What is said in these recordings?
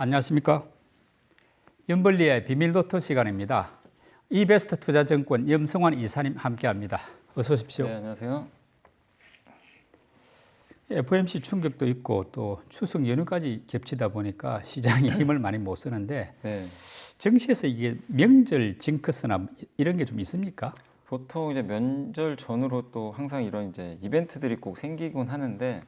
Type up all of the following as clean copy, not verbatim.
안녕하십니까. 염블리의 비밀노트 시간입니다. 이베스트 투자증권 염성환 이사님 함께합니다. 어서 오십시오. 네, 안녕하세요. FOMC 충격도 있고 또 추석 연휴까지 겹치다 보니까 시장이 힘을 많이 못 쓰는데 네. 증시에서 이게 명절 징크스나 이런 게 좀 있습니까? 보통 이제 명절 전후로 또 항상 이런 이제 이벤트들이 꼭 생기곤 하는데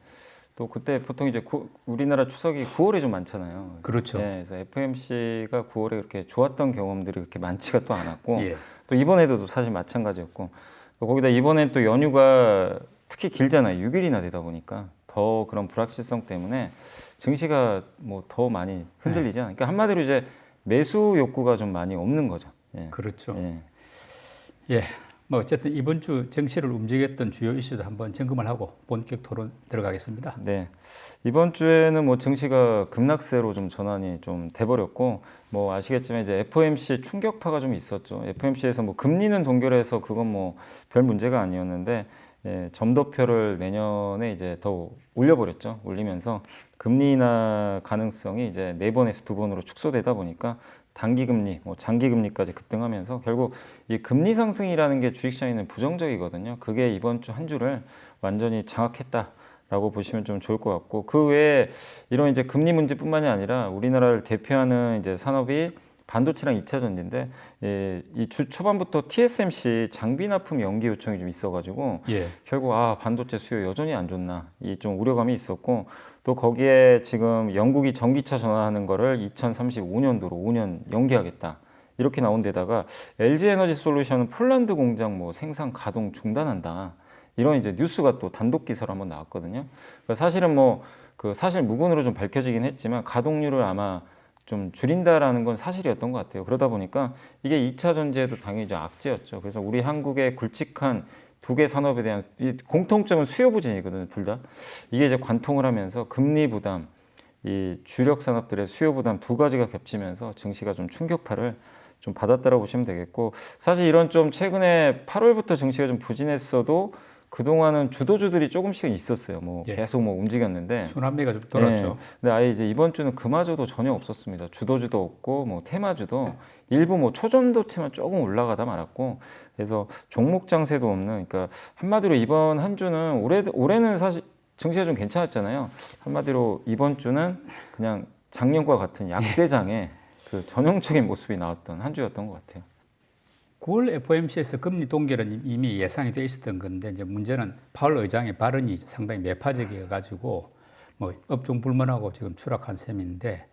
또 그때 보통 이제 우리나라 추석이 9월에 좀 많잖아요. 그렇죠. 네, 그래서 FOMC가 9월에 그렇게 좋았던 경험들이 그렇게 많지가 또 않았고 예. 또 이번에도 사실 마찬가지였고 또 거기다 이번엔 또 연휴가 특히 길잖아요. 6일이나 되다 보니까 더 그런 불확실성 때문에 증시가 뭐 더 많이 흔들리지 않아요. 그러니까 한마디로 이제 매수 욕구가 좀 많이 없는 거죠. 예. 그렇죠. 예. 예. 뭐 어쨌든 이번 주 증시를 움직였던 주요 이슈도 한번 점검을 하고 본격 토론 들어가겠습니다. 네. 이번 주에는 뭐 증시가 급락세로 좀 전환이 좀 돼버렸고, 뭐 아시겠지만 이제 FOMC 충격파가 좀 있었죠. FOMC에서 뭐 금리는 동결해서 그건 뭐 별 문제가 아니었는데, 예, 점도표를 내년에 이제 더 올려버렸죠. 올리면서 금리 인하 가능성이 이제 4번에서 2번으로 축소되다 보니까 단기금리, 뭐 장기금리까지 급등하면서 결국 이 금리 상승이라는 게 주식시장에는 부정적이거든요. 그게 이번 주 한 주를 완전히 장악했다라고 보시면 좀 좋을 것 같고, 그 외에 이런 이제 금리 문제뿐만이 아니라 우리나라를 대표하는 이제 산업이 반도체랑 2차 전지인데, 이 주 초반부터 TSMC 장비 납품 연기 요청이 좀 있어가지고 예. 결국 반도체 수요 여전히 안 좋나 이 좀 우려감이 있었고, 또 거기에 지금 영국이 전기차 전환하는 거를 2035년도로 5년 연기하겠다 이렇게 나온 데다가 LG 에너지 솔루션은 폴란드 공장 뭐 생산 가동 중단한다 이런 이제 뉴스가 또 단독 기사로 한번 나왔거든요. 그러니까 사실은 뭐 그 사실 무근으로 좀 밝혀지긴 했지만 가동률을 아마 좀 줄인다라는 건 사실이었던 것 같아요. 그러다 보니까 이게 2차 전지에도 당연히 이제 악재였죠. 그래서 우리 한국의 굵직한 두 개 산업에 대한 이 공통점은 수요 부진이거든요, 둘 다. 이게 이제 관통을 하면서 금리 부담, 이 주력 산업들의 수요 부담 두 가지가 겹치면서 증시가 좀 충격파를 좀 받았다라고 보시면 되겠고, 사실 이런 좀 최근에 8월부터 증시가 좀 부진했어도 그동안은 주도주들이 조금씩은 있었어요. 뭐 예. 계속 뭐 움직였는데 순환매가 좀 돌았죠. 네. 근데 아예 이제 이번 주는 그마저도 전혀 없었습니다. 주도주도 없고 뭐 테마주도 일부 뭐 초전도체만 조금 올라가다 말았고, 그래서 종목 장세도 없는, 그러니까 한마디로 이번 한 주는 올해는 사실 증시가 좀 괜찮았잖아요. 한마디로 이번 주는 그냥 작년과 같은 약세장의 그 전형적인 모습이 나왔던 한 주였던 것 같아요. 9월 FOMC에서 금리 동결은 이미 예상이 돼 있었던 건데 이제 문제는 파월 의장의 발언이 상당히 매파적이어 가지고 뭐 업종 불문하고 지금 추락한 셈인데,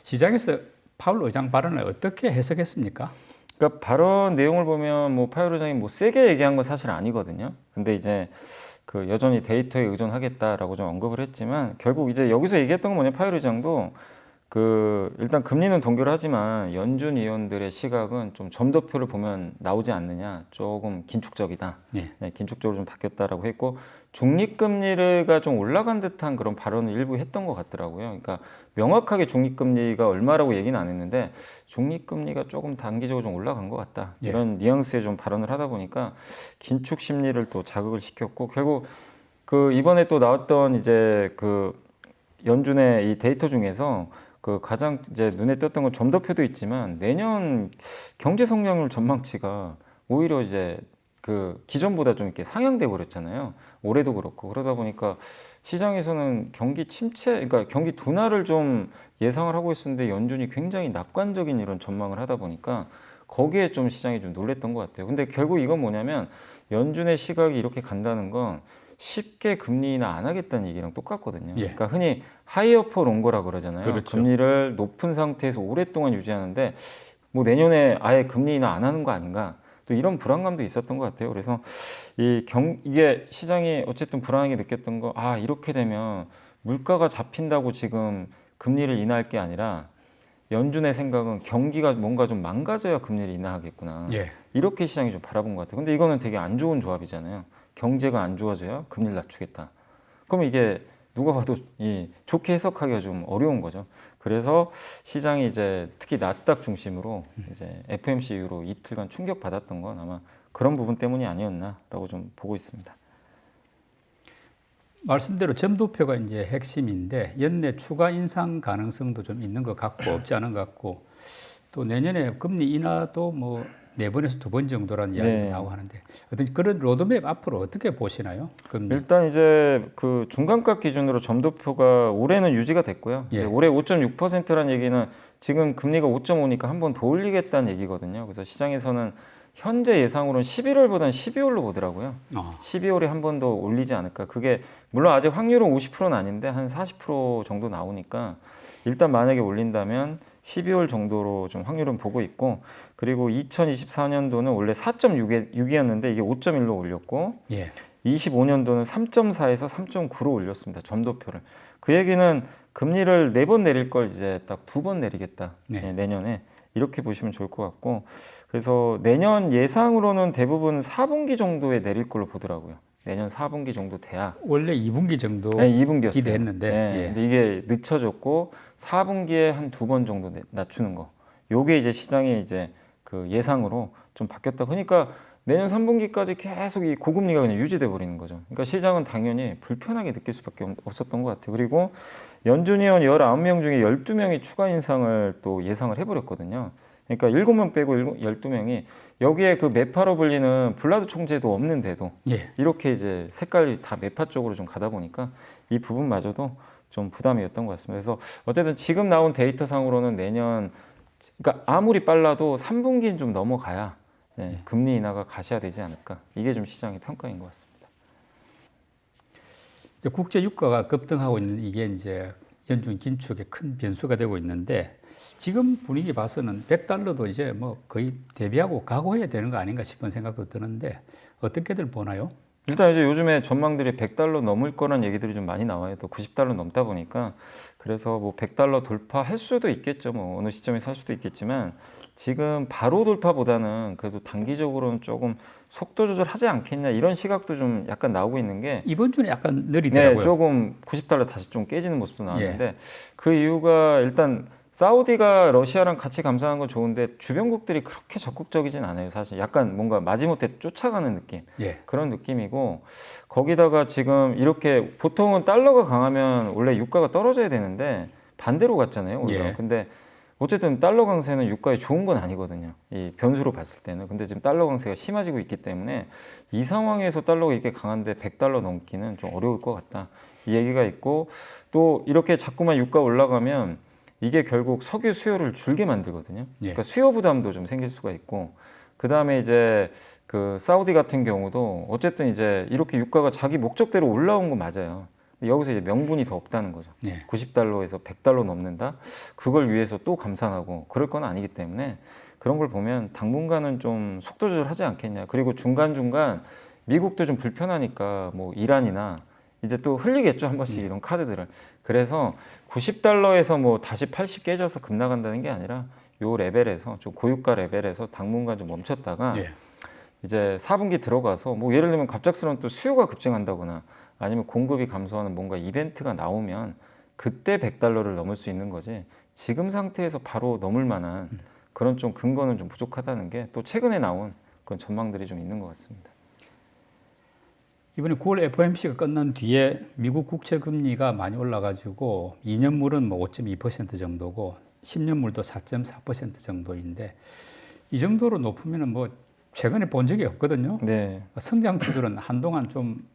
시장에서 파월 의장 발언을 어떻게 해석했습니까? 그러니까 발언 내용을 보면 뭐 파월 의장이 뭐 세게 얘기한 건 사실 아니거든요. 근데 이제 그 여전히 데이터에 의존하겠다라고 좀 언급을 했지만, 결국 이제 여기서 얘기했던 건 뭐냐, 파월 의장도 그 일단 금리는 동결하지만 연준 위원들의 시각은 좀 점도표를 보면 나오지 않느냐, 조금 긴축적이다. 예. 네, 긴축적으로 좀 바뀌었다라고 했고, 중립금리가 좀 올라간 듯한 그런 발언을 일부 했던 것 같더라고요. 그러니까 명확하게 중립금리가 얼마라고 얘기는 안 했는데 중립금리가 조금 단기적으로 좀 올라간 것 같다. 예. 이런 뉘앙스의 좀 발언을 하다 보니까 긴축 심리를 또 자극을 시켰고, 결국 그 이번에 또 나왔던 이제 그 연준의 이 데이터 중에서 그 가장 이제 눈에 띄었던 건 점도표도 있지만 내년 경제 성장률 전망치가 오히려 이제 그 기존보다 좀 이렇게 상향돼 버렸잖아요. 올해도 그렇고. 그러다 보니까 시장에서는 경기 침체, 그러니까 경기 둔화를 좀 예상을 하고 있었는데 연준이 굉장히 낙관적인 이런 전망을 하다 보니까 거기에 좀 시장이 좀 놀랬던 것 같아요. 근데 결국 이건 뭐냐면 연준의 시각이 이렇게 간다는 건 쉽게 금리 인하 안 하겠다는 얘기랑 똑같거든요. 예. 그러니까 흔히 하이어 포 롱거라 그러잖아요. 그렇죠. 금리를 높은 상태에서 오랫동안 유지하는데 뭐 내년에 아예 금리 인하 안 하는 거 아닌가? 또 이런 불안감도 있었던 것 같아요. 그래서 이게 시장이 어쨌든 불안하게 느꼈던 거, 이렇게 되면 물가가 잡힌다고 지금 금리를 인하할 게 아니라 연준의 생각은 경기가 뭔가 좀 망가져야 금리를 인하하겠구나. 예. 이렇게 시장이 좀 바라본 것 같아요. 근데 이거는 되게 안 좋은 조합이잖아요. 경제가 안 좋아져야 금리를 낮추겠다. 그럼 이게 누가 봐도 좋게 해석하기가 좀 어려운 거죠. 그래서 시장이 이제 특히 나스닥 중심으로 이제 FOMC 이후로 이틀간 충격 받았던 건 아마 그런 부분 때문이 아니었나라고 좀 보고 있습니다. 말씀대로 점도표가 이제 핵심인데 연내 추가 인상 가능성도 좀 있는 것 같고 없지 않은 것 같고 또 내년에 금리 인하도 뭐 4번에서 2번 정도라는 이야기도 네. 나오고 하는데 어떤 그런 로드맵 앞으로 어떻게 보시나요? 금리. 일단 이제 그 중간값 기준으로 점도표가 올해는 유지가 됐고요. 예. 올해 5.6%라는 얘기는 지금 금리가 5.5니까 한 번 더 올리겠다는 얘기거든요. 그래서 시장에서는 현재 예상으로는 11월보다는 12월로 보더라고요. 12월에 한 번 더 올리지 않을까. 그게 물론 아직 확률은 50%는 아닌데 한 40% 정도 나오니까 일단 만약에 올린다면 12월 정도로 좀 확률은 보고 있고, 그리고 2024년도는 원래 4.6이었는데 이게 5.1로 올렸고, 예. 25년도는 3.4에서 3.9로 올렸습니다. 점도표를. 그 얘기는 금리를 4번 내릴 걸 이제 딱 2번 내리겠다. 네. 예, 내년에. 이렇게 보시면 좋을 것 같고, 그래서 내년 예상으로는 대부분 4분기 정도에 내릴 걸로 보더라고요. 내년 4분기 정도 돼야. 원래 2분기 정도 네, 2분기였어요. 기대했는데 예. 근데 이게 늦춰졌고 4분기에 한 2번 정도 낮추는 거. 요게 이제 시장의 이제 그 예상으로 좀 바뀌었다. 그러니까 내년 3분기까지 계속 이 고금리가 그냥 유지돼 버리는 거죠. 그러니까 시장은 당연히 불편하게 느낄 수밖에 없었던 것 같아요. 그리고 연준위원 19명 중에 12명이 추가 인상을 또 예상을 해버렸거든요. 그러니까 7명 빼고 12명이 여기에 그 매파로 불리는 블라드 총재도 없는데도 예. 이렇게 이제 색깔이 다 매파 쪽으로 좀 가다 보니까 이 부분마저도 좀 부담이었던 것 같습니다. 그래서 어쨌든 지금 나온 데이터 상으로는 내년, 그러니까 아무리 빨라도 3분기는 좀 넘어가야 금리 인하가 가셔야 되지 않을까. 이게 좀 시장의 평가인 것 같습니다. 이제 국제 유가가 급등하고 있는 이게 이제 연준 긴축의 큰 변수가 되고 있는데 지금 분위기 봐서는 100달러도 이제 뭐 거의 대비하고 각오해야 되는 거 아닌가 싶은 생각도 드는데 어떻게들 보나요? 일단 이제 요즘에 전망들이 100달러 넘을 거란 얘기들이 좀 많이 나와요. 또 90달러 넘다 보니까. 그래서 뭐 100달러 돌파할 수도 있겠죠. 뭐 어느 시점에 살 수도 있겠지만 지금 바로 돌파보다는 그래도 단기적으로는 조금 속도 조절하지 않겠냐 이런 시각도 좀 약간 나오고 있는 게, 이번 주는 약간 느리더라고요. 네, 조금 90달러 다시 좀 깨지는 모습도 나왔는데 그 이유가 일단 사우디가 러시아랑 같이 감싸는 건 좋은데 주변국들이 그렇게 적극적이진 않아요. 사실 약간 뭔가 마지못해 쫓아가는 느낌, 예. 그런 느낌이고, 거기다가 지금 이렇게 보통은 달러가 강하면 원래 유가가 떨어져야 되는데 반대로 갔잖아요, 오히려. 예. 근데 어쨌든 달러 강세는 유가에 좋은 건 아니거든요. 이 변수로 봤을 때는. 근데 지금 달러 강세가 심해지고 있기 때문에 이 상황에서 달러가 이렇게 강한데 100달러 넘기는 좀 어려울 것 같다. 이 얘기가 있고, 또 이렇게 자꾸만 유가 올라가면 이게 결국 석유 수요를 줄게 만들거든요. 그러니까 수요 부담도 좀 생길 수가 있고, 그 다음에 이제 그 사우디 같은 경우도 어쨌든 이제 이렇게 유가가 자기 목적대로 올라온 건 맞아요. 여기서 이제 명분이 더 없다는 거죠. 90달러에서 100달러 넘는다? 그걸 위해서 또 감산하고 그럴 건 아니기 때문에 그런 걸 보면 당분간은 좀 속도 조절하지 않겠냐. 그리고 중간중간 미국도 좀 불편하니까 뭐 이란이나 이제 또 흘리겠죠, 한 번씩 이런 카드들을. 그래서 90달러에서 뭐 다시 80 깨져서 급 나간다는 게 아니라 요 레벨에서 좀 고유가 레벨에서 당분간 좀 멈췄다가 이제 4분기 들어가서 뭐 예를 들면 갑작스러운 또 수요가 급증한다거나 아니면 공급이 감소하는 뭔가 이벤트가 나오면 그때 100달러를 넘을 수 있는 거지, 지금 상태에서 바로 넘을 만한 그런 좀 근거는 좀 부족하다는 게 또 최근에 나온 그런 전망들이 좀 있는 것 같습니다. 이번에 9월 FOMC가 끝난 뒤에 미국 국채 금리가 많이 올라가지고 2년물은 뭐 5.2% 정도고 10년물도 4.4% 정도인데 이 정도로 높으면은 뭐 최근에 본 적이 없거든요. 네. 성장주들은 한동안 좀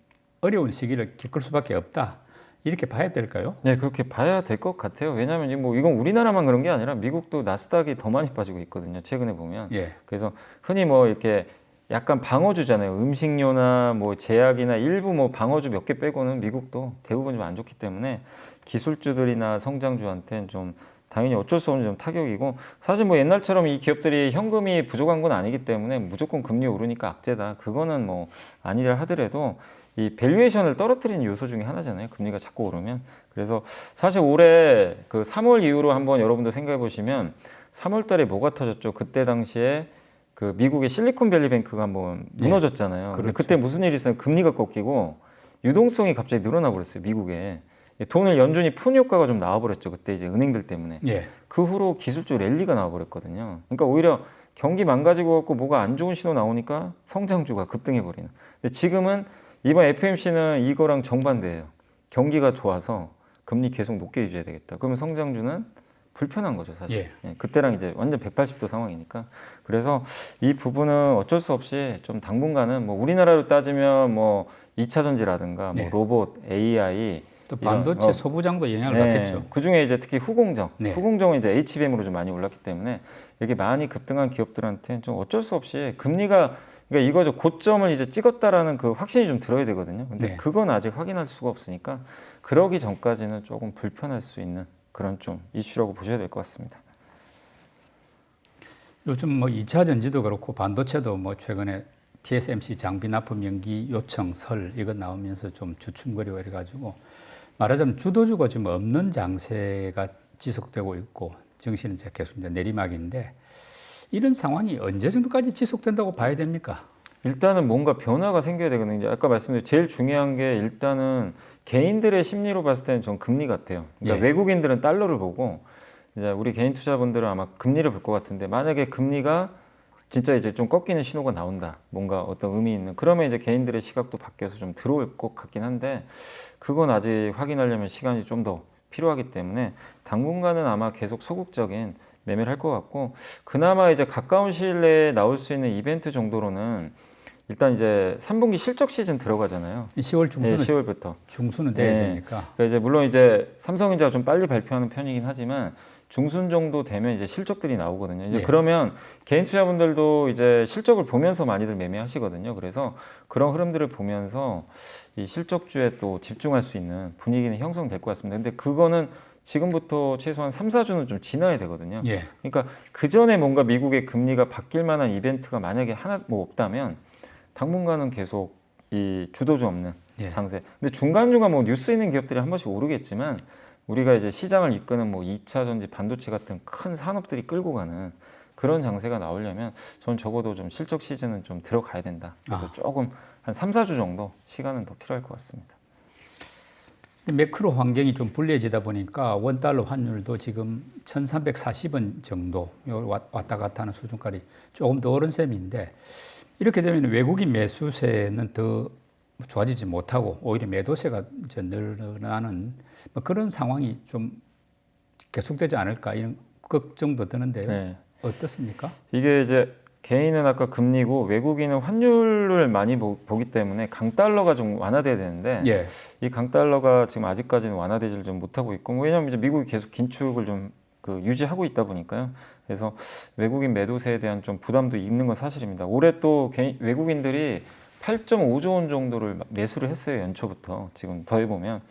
어려운 시기를 겪을 수밖에 없다. 이렇게 봐야 될까요? 네, 그렇게 봐야 될 것 같아요. 왜냐하면 뭐 이건 우리나라만 그런 게 아니라 미국도 나스닥이 더 많이 빠지고 있거든요. 최근에 보면. 그래서 흔히 뭐 이렇게 약간 방어주잖아요. 음식료나 뭐 제약이나 일부 뭐 방어주 몇 개 빼고는 미국도 대부분 좀 안 좋기 때문에 기술주들이나 성장주한테는 좀 당연히 어쩔 수 없는 좀 타격이고, 사실 뭐 옛날처럼 이 기업들이 현금이 부족한 건 아니기 때문에 무조건 금리 오르니까 악재다, 그거는 뭐 아니라 하더라도 이 밸류에이션을 떨어뜨리는 요소 중에 하나잖아요. 금리가 자꾸 오르면. 그래서 사실 올해 그 3월 이후로 한번 여러분들 생각해 보시면 3월 달에 뭐가 터졌죠? 그때 당시에 그 미국의 실리콘밸리 뱅크가 한번 무너졌잖아요. 근데 그때 무슨 일이 있었냐면 금리가 꺾이고 유동성이 갑자기 늘어나 버렸어요, 미국에. 돈을 연준이 푼 효과가 좀 나와버렸죠, 그때 이제 은행들 때문에. 그 후로 기술적 랠리가 나와버렸거든요. 그러니까 오히려 경기 망가지고 갖고 뭐가 안 좋은 신호 나오니까 성장주가 급등해버리는. 근데 지금은 이번 FOMC는 이거랑 정반대예요. 경기가 좋아서 금리 계속 높게 유지해야 되겠다. 그러면 성장주는 불편한 거죠, 사실. 예. 예, 그때랑 이제 완전 180도 상황이니까. 그래서 이 부분은 어쩔 수 없이 좀 당분간은 뭐 우리나라로 따지면 뭐 2차 전지라든가 뭐 네. 로봇, AI 또 이런, 반도체 소부장도 영향을 네, 받겠죠. 그 중에 이제 특히 후공정, 네. 후공정은 이제 HBM으로 좀 많이 올랐기 때문에 이게 많이 급등한 기업들한테는 좀 어쩔 수 없이 금리가 그러니까 이거죠 고점을 이제 찍었다라는 그 확신이 좀 들어야 되거든요. 근데 네. 그건 아직 확인할 수가 없으니까 그러기 전까지는 조금 불편할 수 있는 그런 좀 이슈라고 보셔야 될 것 같습니다. 요즘 뭐 2차 전지도 그렇고 반도체도 뭐 최근에 TSMC 장비 납품 연기 요청 설 이거 나오면서 좀 주춤거리고 이래가지고 말하자면 주도주가 지금 없는 장세가 지속되고 있고 증시는 이제 계속 이제 내리막인데 이런 상황이 언제 정도까지 지속된다고 봐야 됩니까? 일단은 뭔가 변화가 생겨야 되거든요. 이제 아까 말씀드린 제일 중요한 게 일단은 개인들의 심리로 봤을 때는 전 금리 같아요. 그러니까 예. 외국인들은 달러를 보고 이제 우리 개인 투자분들은 아마 금리를 볼 것 같은데 만약에 금리가 진짜 이제 좀 꺾이는 신호가 나온다. 뭔가 어떤 의미 있는. 그러면 이제 개인들의 시각도 바뀌어서 좀 들어올 것 같긴 한데 그건 아직 확인하려면 시간이 좀 더 필요하기 때문에 당분간은 아마 계속 소극적인 매매를 할 것 같고 그나마 이제 가까운 시일 내에 나올 수 있는 이벤트 정도로는 일단 이제 3분기 실적 시즌 들어가잖아요. 10월 중순은 10월부터. 중순은 돼야 네. 되니까. 그러니까 이제 물론 이제 삼성전자가 좀 빨리 발표하는 편이긴 하지만 중순 정도 되면 이제 실적들이 나오거든요. 이제 예. 그러면 개인 투자분들도 이제 실적을 보면서 많이들 매매하시거든요. 그래서 그런 흐름들을 보면서 이 실적주에 또 집중할 수 있는 분위기는 형성될 것 같습니다. 근데 그거는 지금부터 최소한 3, 4주는 좀 지나야 되거든요. 예. 그러니까 그 전에 뭔가 미국의 금리가 바뀔 만한 이벤트가 만약에 하나 뭐 없다면 당분간은 계속 이 주도주 없는 예. 장세. 근데 중간중간 뭐 뉴스 있는 기업들이 한 번씩 오르겠지만 우리가 이제 시장을 이끄는 뭐 2차 전지 반도체 같은 큰 산업들이 끌고 가는 그런 장세가 나오려면 전 적어도 좀 실적 시즌은 좀 들어가야 된다. 그래서 조금 한 3, 4주 정도 시간은 더 필요할 것 같습니다. 매크로 환경이 좀 불리해지다 보니까 원달러 환율도 지금 1,340원 정도 왔다 갔다 하는 수준까지 조금 더 오른 셈인데 이렇게 되면 외국인 매수세는 더 좋아지지 못하고 오히려 매도세가 이제 늘어나는 뭐 그런 상황이 좀 계속되지 않을까 이런 걱정도 드는데요. 네. 어떻습니까? 이게 이제 개인은 아까 금리고 외국인은 환율을 많이 보기 때문에 강달러가 좀 완화돼야 되는데 예. 이 강달러가 지금 아직까지는 완화되지를 좀 못하고 있고 왜냐하면 이제 미국이 계속 긴축을 좀 유지하고 있다 보니까요. 그래서 외국인 매도세에 대한 좀 부담도 있는 건 사실입니다. 올해 또 외국인들이 8.5조 원 정도를 매수를 했어요. 연초부터 지금 더해보면.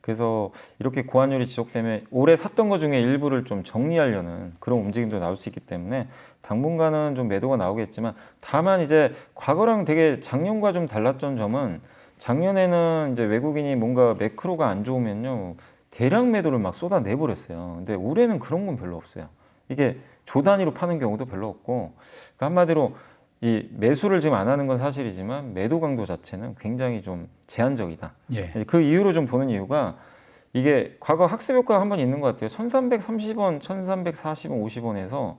그래서 이렇게 고환율이 지속되면 올해 샀던 것 중에 일부를 좀 정리하려는 그런 움직임도 나올 수 있기 때문에 당분간은 좀 매도가 나오겠지만 다만 이제 과거랑 되게 작년과 좀 달랐던 점은 작년에는 이제 외국인이 뭔가 매크로가 안 좋으면요 대량 매도를 막 쏟아내 버렸어요. 근데 올해는 그런 건 별로 없어요. 이게 조 단위로 파는 경우도 별로 없고 그러니까 한마디로 이 매수를 지금 안 하는 건 사실이지만 매도 강도 자체는 굉장히 좀 제한적이다. 예. 그 이유로 좀 보는 이유가 이게 과거 학습 효과가 한 번 있는 것 같아요. 1,330원, 1,340원, 50원에서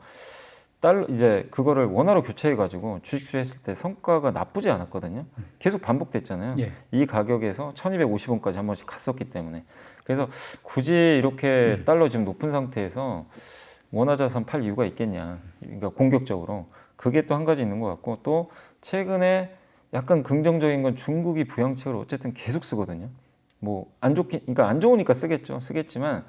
이제 그거를 원화로 교체해가지고 주식수 했을 때 성과가 나쁘지 않았거든요. 계속 반복됐잖아요. 예. 이 가격에서 1,250원까지 한 번씩 갔었기 때문에. 그래서 굳이 이렇게 달러 지금 높은 상태에서 원화 자산 팔 이유가 있겠냐. 그러니까 공격적으로. 그게 또 한 가지 있는 것 같고 또 최근에 약간 긍정적인 건 중국이 부양책을 어쨌든 계속 쓰거든요. 뭐 그러니까 안 좋으니까 쓰겠지만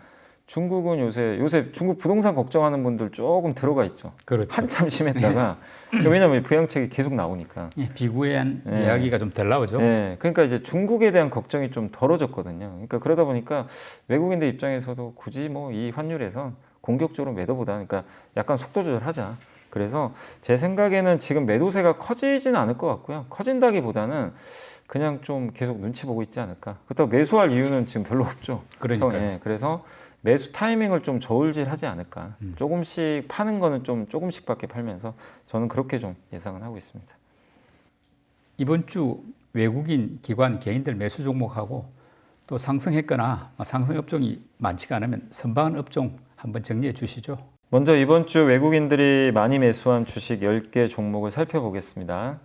중국은 요새 중국 부동산 걱정하는 분들 조금 들어가 있죠. 그렇죠. 한참 심했다가 왜냐하면 부양책이 계속 나오니까. 예, 비구엔 이야기가 좀 덜 나오죠. 네, 그러니까 이제 중국에 대한 걱정이 좀 덜어졌거든요. 그러니까 그러다 보니까 외국인들 입장에서도 굳이 뭐 이 환율에서 공격적으로 매도보다 그러니까 약간 속도 조절하자. 그래서 제 생각에는 지금 매도세가 커지지는 않을 것 같고요. 커진다기보다는 그냥 좀 계속 눈치 보고 있지 않을까. 그렇다고 매수할 이유는 지금 별로 없죠. 그러니까요. 예, 그래서 매수 타이밍을 좀 저울질하지 않을까. 조금씩 파는 거는 좀 조금씩밖에 팔면서 저는 그렇게 좀 예상은 하고 있습니다. 이번 주 외국인 기관 개인들 매수 종목하고 또 상승했거나 상승 업종이 많지가 않으면 선방한 업종 한번 정리해 주시죠. 먼저 이번 주 외국인들이 많이 매수한 주식 10개 종목을 살펴보겠습니다.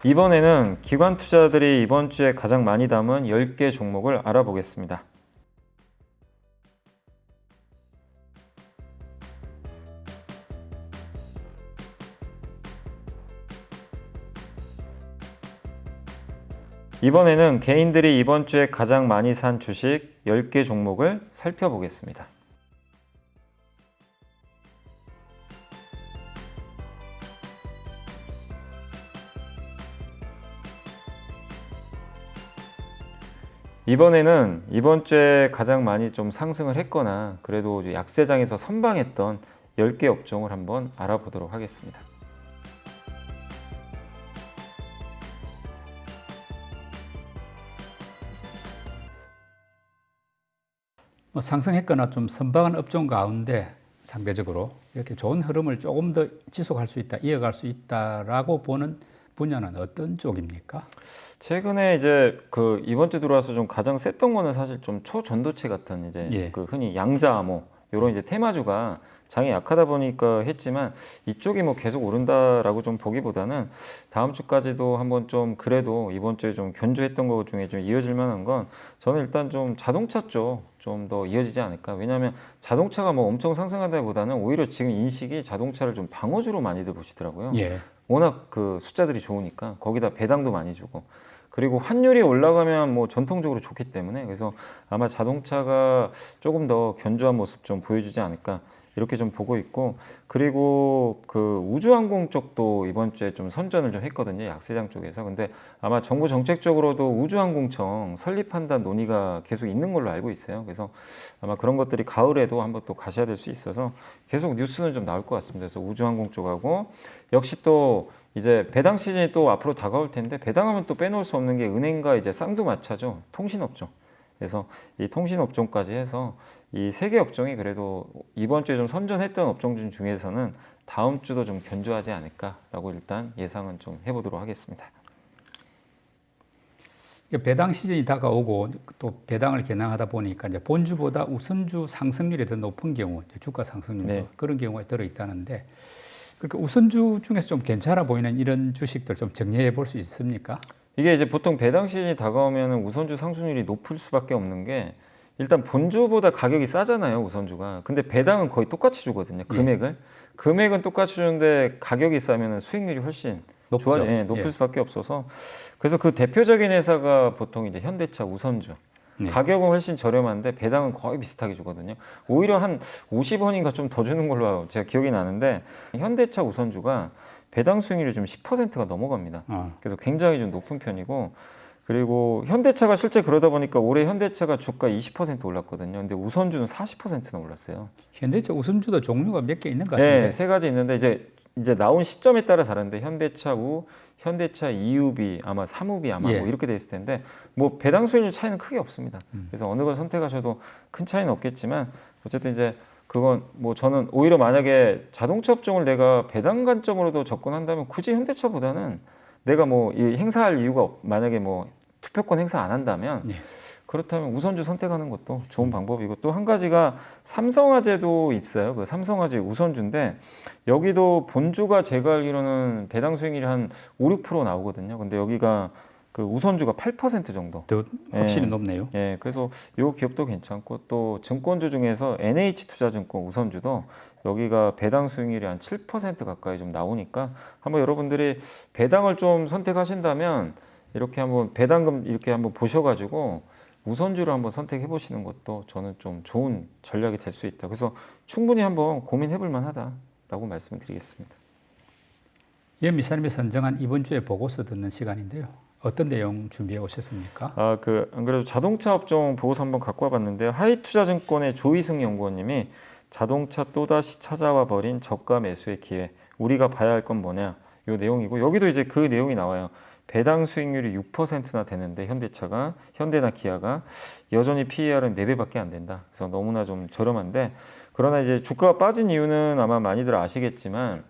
이번에는 기관 투자들이 이번 주에 가장 많이 담은 10개 종목을 알아보겠습니다. 이번에는 개인들이 이번 주에 가장 많이 산 주식 10개 종목을 살펴보겠습니다. 이번에는 이번 주에 가장 많이 좀 상승을 했거나 그래도 약세장에서 선방했던 10개 업종을 한번 알아보도록 하겠습니다. 뭐 상승했거나 좀 선방한 업종 가운데 상대적으로 이렇게 좋은 흐름을 조금 더 지속할 수 있다, 이어갈 수 있다라고 보는 분야는 어떤 쪽입니까? 최근에 이제 그 이번 주 들어와서 좀 가장 셌던 거는 사실 좀 초전도체 같은 이제 예. 그 흔히 양자암호 이런 이제 테마주가 장이 약하다 보니까 했지만 이쪽이 뭐 계속 오른다라고 좀 보기보다는 다음 주까지도 한번 좀 그래도 이번 주에 좀 견조했던 것 중에 좀 이어질 만한 건 저는 일단 좀 자동차 쪽 좀 더 이어지지 않을까. 왜냐하면 자동차가 뭐 엄청 상승한다기보다는 오히려 지금 인식이 자동차를 좀 방어주로 많이들 보시더라고요. 예. 워낙 그 숫자들이 좋으니까 거기다 배당도 많이 주고 그리고 환율이 올라가면 뭐 전통적으로 좋기 때문에 그래서 아마 자동차가 조금 더 견조한 모습 좀 보여주지 않을까 이렇게 좀 보고 있고 그리고 그 우주항공 쪽도 이번 주에 좀 선전을 좀 했거든요. 약세장 쪽에서. 근데 아마 정부 정책적으로도 우주항공청 설립한다는 논의가 계속 있는 걸로 알고 있어요. 그래서 아마 그런 것들이 가을에도 한번 또 가셔야 될 수 있어서 계속 뉴스는 좀 나올 것 같습니다. 그래서 우주항공 쪽하고 역시 또 이제 배당 시즌이 또 앞으로 다가올 텐데 배당하면 또 빼놓을 수 없는 게 은행과 이제 쌍두마차죠. 통신업종. 그래서 이 통신업종까지 해서 이 세 개 업종이 그래도 이번 주에 좀 선전했던 업종 중에서는 다음 주도 좀 견조하지 않을까라고 일단 예상은 좀 해보도록 하겠습니다. 배당 시즌이 다가오고 또 배당을 겨냥하다 보니까 이제 본주보다 우선주 상승률이 더 높은 경우, 주가 상승률 네. 그런 경우가 들어 있다는데 그러니까 우선주 중에서 좀 괜찮아 보이는 이런 주식들 좀 정리해 볼 수 있습니까? 이게 이제 보통 배당 시즌이 다가오면 우선주 상승률이 높을 수밖에 없는 게 일단 본주보다 가격이 싸잖아요, 우선주가. 근데 배당은 거의 똑같이 주거든요, 금액을. 금액은 똑같이 주는데 가격이 싸면 수익률이 훨씬 높죠. 높을 예. 수밖에 없어서 그래서 그 대표적인 회사가 보통 이제 현대차, 우선주. 네. 가격은 훨씬 저렴한데 배당은 거의 비슷하게 주거든요. 오히려 한 50원인가 좀 더 주는 걸로 제가 기억이 나는데 현대차, 우선주가 배당 수익률이 좀 10%가 넘어갑니다. 그래서 굉장히 좀 높은 편이고 그리고 현대차가 실제 그러다 보니까 올해 현대차가 주가 20% 올랐거든요. 근데 우선주는 40%나 올랐어요. 현대차 우선주도 종류가 몇 개 있는 것 같은데. 네, 세 가지 있는데 이제 나온 시점에 따라 다른데 현대차 우, 현대차 EUB, 아마 3우비 아마 예. 뭐 이렇게 돼 있을 텐데 뭐 배당 수익률 차이는 크게 없습니다. 그래서 어느 걸 선택하셔도 큰 차이는 없겠지만 어쨌든 이제 그건 뭐 저는 오히려 만약에 자동차 업종을 내가 배당 관점으로도 접근한다면 굳이 현대차보다는 내가 뭐 이 행사할 이유가 만약에 뭐 투표권 행사 안 한다면 예. 그렇다면 우선주 선택하는 것도 좋은 방법이고 또 한 가지가 삼성화재도 있어요. 그 삼성화재 우선주인데 여기도 본주가 제가 알기로는 배당 수익률이 한 5, 6% 나오거든요. 근데 여기가 그 우선주가 8% 정도. 더 확실히 높네요. 예, 그래서 이 기업도 괜찮고 또 증권주 중에서 NH투자증권 우선주도 여기가 배당 수익률이 한 7% 가까이 좀 나오니까 한번 여러분들이 배당을 좀 선택하신다면 이렇게 한번 배당금 이렇게 한번 보셔가지고 우선주를 한번 선택해 보시는 것도 저는 좀 좋은 전략이 될 수 있다. 그래서 충분히 한번 고민해 볼 만하다라고 말씀을 드리겠습니다. 연미사님이 선정한 이번 주에 보고서 듣는 시간인데요. 어떤 내용 준비해 오셨습니까? 안 그래도 자동차 업종 보고서 한번 갖고 와봤는데요. 하이투자증권의 조희승 연구원님이 자동차 또다시 찾아와 버린 저가 매수의 기회. 우리가 봐야 할 건 뭐냐? 이 내용이고 여기도 이제 그 내용이 나와요. 배당 수익률이 6%나 되는데 현대나 기아가 여전히 PER은 4배밖에 안 된다. 그래서 너무나 좀 저렴한데 그러나 이제 주가가 빠진 이유는 아마 많이들 아시겠지만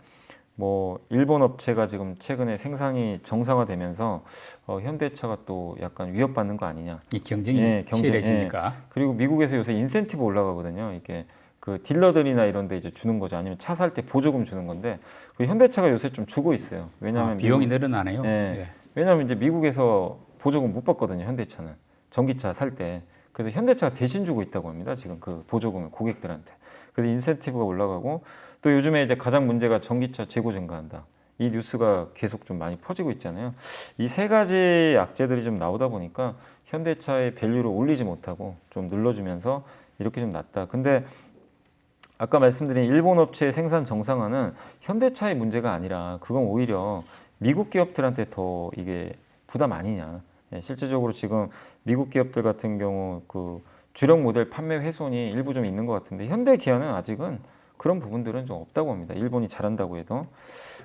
뭐 일본 업체가 지금 최근에 생산이 정상화되면서 현대차가 또 약간 위협받는 거 아니냐. 이 경쟁이 치열해지니까. 그리고 미국에서 요새 인센티브 올라가거든요. 이게 그 딜러들이나 이런 데 이제 주는 거죠. 아니면 차 살 때 보조금 주는 건데 그 현대차가 요새 좀 주고 있어요. 왜냐하면 비용이 늘어나네요. 예. 예. 왜냐하면 이제 미국에서 보조금 못 받거든요. 현대차는 전기차 살 때. 그래서 현대차가 대신 주고 있다고 합니다. 지금 그 보조금을 고객들한테. 그래서 인센티브가 올라가고 또 요즘에 이제 가장 문제가 전기차 재고 증가한다. 이 뉴스가 계속 좀 많이 퍼지고 있잖아요. 이 세 가지 악재들이 좀 나오다 보니까 현대차의 밸류를 올리지 못하고 좀 눌러주면서 이렇게 좀 났다. 근데 아까 말씀드린 일본 업체의 생산 정상화는 현대차의 문제가 아니라 그건 오히려 미국 기업들한테 더 이게 부담 아니냐. 예, 실제적으로 지금 미국 기업들 같은 경우 그 주력 모델 판매 훼손이 일부 좀 있는 것 같은데 현대 기아는 아직은 그런 부분들은 좀 없다고 합니다. 일본이 잘한다고 해도.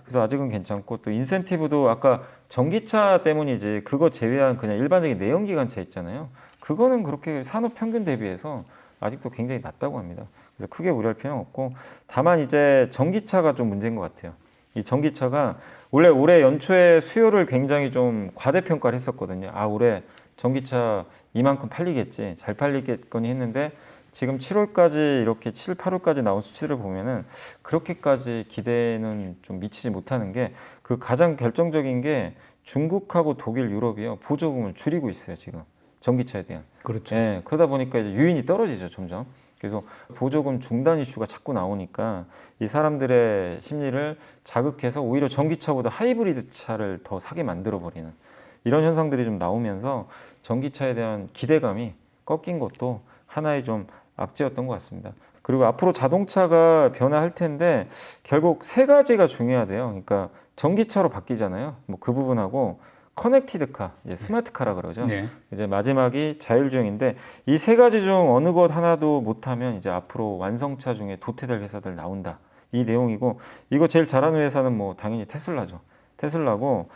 그래서 아직은 괜찮고 또 인센티브도 아까 전기차 때문이지 그거 제외한 그냥 일반적인 내연기관차 있잖아요. 그거는 그렇게 산업 평균 대비해서 아직도 굉장히 낮다고 합니다. 그래서 크게 우려할 필요는 없고 다만 이제 전기차가 좀 문제인 것 같아요. 이 전기차가 원래 올해 연초에 수요를 굉장히 좀 과대평가를 했었거든요. 아, 올해 전기차 이만큼 팔리겠지, 잘 팔리겠거니 했는데 지금 7월까지 이렇게 7, 8월까지 나온 수치를 보면은 그렇게까지 기대는 좀 미치지 못하는 게 그 가장 결정적인 게 중국하고 독일, 유럽이요 보조금을 줄이고 있어요 지금 전기차에 대한. 그렇죠. 예, 그러다 보니까 이제 유인이 떨어지죠 점점. 그래서 보조금 중단 이슈가 자꾸 나오니까 이 사람들의 심리를 자극해서 오히려 전기차보다 하이브리드 차를 더 사게 만들어 버리는 이런 현상들이 좀 나오면서 전기차에 대한 기대감이 꺾인 것도 하나의 좀 악재였던 것 같습니다. 그리고 앞으로 자동차가 변화할 텐데 결국 세 가지가 중요하대요. 그러니까 전기차로 바뀌잖아요. 뭐 그 부분하고 커넥티드카, 이제 스마트카라 그러죠. 네. 이제 마지막이 자율주행인데 이 세 가지 중 어느 것 하나도 못하면 이제 앞으로 완성차 중에 도태될 회사들 나온다. 이 내용이고 이거 제일 잘하는 회사는 뭐 당연히 테슬라죠. 테슬라고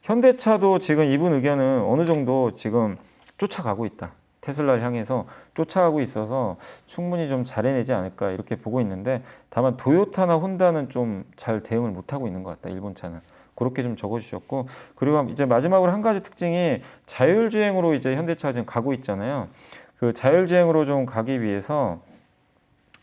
현대차도 지금 이분 의견은 어느 정도 지금 쫓아가고 있다. 테슬라를 향해서 쫓아가고 있어서 충분히 좀 잘해내지 않을까 이렇게 보고 있는데 다만 도요타나 혼다는 좀 잘 대응을 못하고 있는 것 같다. 일본 차는. 그렇게 좀 적어주셨고 그리고 이제 마지막으로 한 가지 특징이 자율주행으로 이제 현대차가 지금 가고 있잖아요. 그 자율주행으로 좀 가기 위해서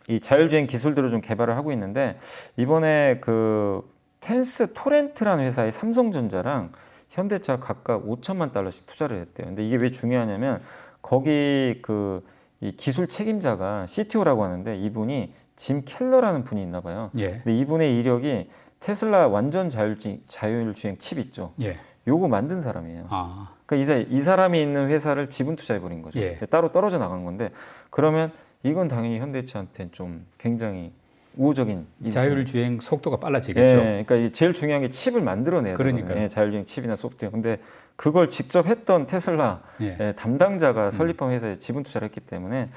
이 자율주행 기술들을 좀 개발을 하고 있는데 이번에 그 텐스 토렌트라는 회사의 삼성전자랑 현대차 각각 5천만 달러씩 투자를 했대요. 근데 이게 왜 중요하냐면 거기 그 이 기술 책임자가 CTO라고 하는데 이분이 짐 켈러라는 분이 있나 봐요. 예. 근데 이분의 이력이 테슬라 완전 자율주행 칩 있죠. 예. 요거 만든 사람이에요. 아. 그러니까 이 사람이 있는 회사를 지분 투자해버린 거죠. 예. 따로 떨어져 나간 건데 그러면 이건 당연히 현대차한테는 좀 굉장히 우호적인 자율주행 속도가 빨라지겠죠. 예, 그러니까 제일 중요한 게 칩을 만들어내야 그러니까요. 되거든요. 예, 자율주행 칩이나 소프트웨어. 근데 그걸 직접 했던 테슬라 예. 담당자가 설립한 회사에 지분 투자를 했기 때문에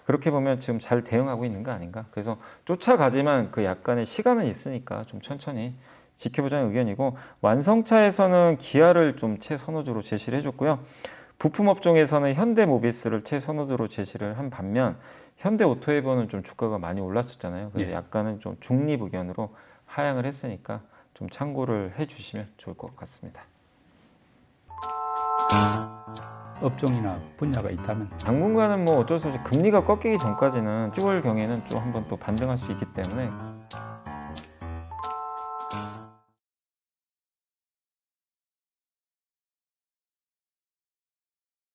그렇게 보면 지금 잘 대응하고 있는 거 아닌가. 그래서 쫓아가지만 그 약간의 시간은 있으니까 좀 천천히 지켜보자는 의견이고 완성차에서는 기아를 좀 최선호주로 제시를 해줬고요. 부품 업종에서는 현대모비스를 최선호주로 제시를 한 반면 현대오토에버는 좀 주가가 많이 올랐었잖아요. 그래서 예. 약간은 좀 중립 의견으로 하향을 했으니까 좀 참고를 해주시면 좋을 것 같습니다. 업종이나 분야가 있다면 당분간은 뭐 어쩔 수 없이 금리가 꺾이기 전까지는 10월 경에는 좀 한번 또 반등할 수 있기 때문에